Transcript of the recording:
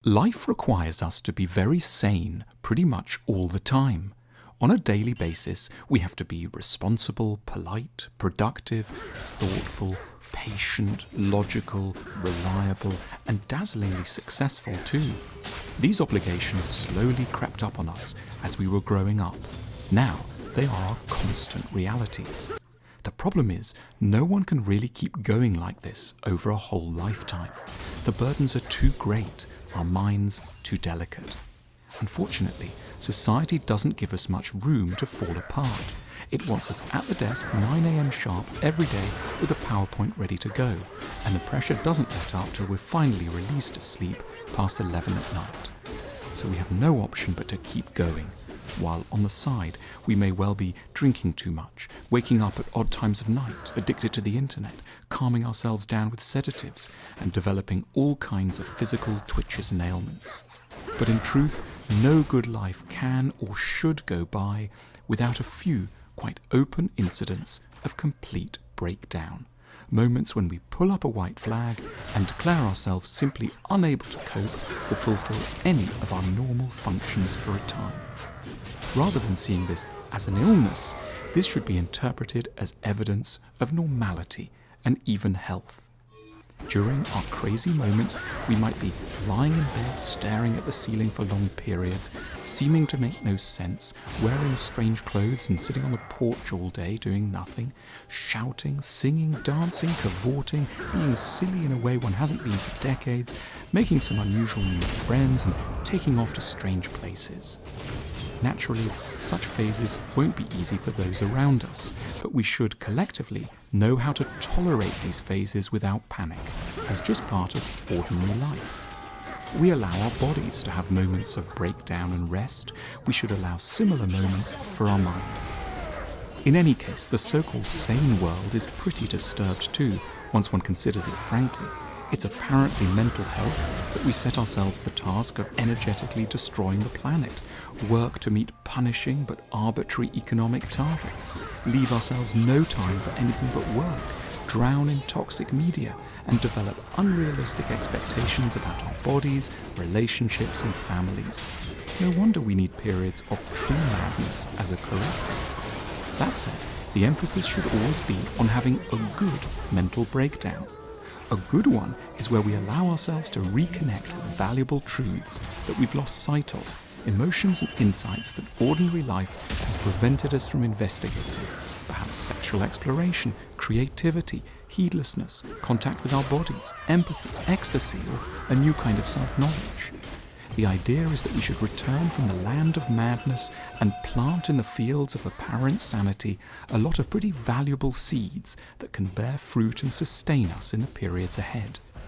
Life requires us to be very sane pretty much all the time. On a daily basis, we have to be responsible, polite, productive, thoughtful, patient, logical, reliable, and dazzlingly successful too. These obligations slowly crept up on us as we were growing up. Now, they are our constant realities. The problem is, no one can really keep going like this over a whole lifetime. The burdens are too great, our minds too delicate. Unfortunately, society doesn't give us much room to fall apart. It wants us at the desk 9 a.m. sharp every day with a PowerPoint ready to go, and the pressure doesn't let up till we're finally released to sleep past 11 at night. So we have no option but to keep going, while on the side we may well be drinking too much, waking up at odd times of night, addicted to the internet, calming ourselves down with sedatives, and developing all kinds of physical twitches and ailments. But in truth, no good life can or should go by without a few quite open incidents of complete breakdown. Moments when we pull up a white flag and declare ourselves simply unable to cope or fulfill any of our normal functions for a time. Rather than seeing this as an illness, this should be interpreted as evidence of normality and even health. During our crazy moments, we might be lying in bed staring at the ceiling for long periods, seeming to make no sense, wearing strange clothes and sitting on the porch all day doing nothing, shouting, singing, dancing, cavorting, being silly in a way one hasn't been for decades, making some unusual new friends and taking off to strange places. Naturally, such phases won't be easy for those around us, but we should collectively know how to tolerate these phases without panic, as just part of ordinary life. We allow our bodies to have moments of breakdown and rest. We should allow similar moments for our minds. In any case, the so-called sane world is pretty disturbed too, once one considers it frankly. It's apparently mental health that we set ourselves the task of energetically destroying the planet, work to meet punishing but arbitrary economic targets, leave ourselves no time for anything but work, drown in toxic media, and develop unrealistic expectations about our bodies, relationships, and families. No wonder we need periods of true madness as a corrective. That said, the emphasis should always be on having a good mental breakdown. A good one is where we allow ourselves to reconnect with valuable truths that we've lost sight of, emotions and insights that ordinary life has prevented us from investigating, perhaps sexual exploration, creativity, heedlessness, contact with our bodies, empathy, ecstasy, or a new kind of self-knowledge. The idea is that we should return from the land of madness and plant in the fields of apparent sanity a lot of pretty valuable seeds that can bear fruit and sustain us in the periods ahead.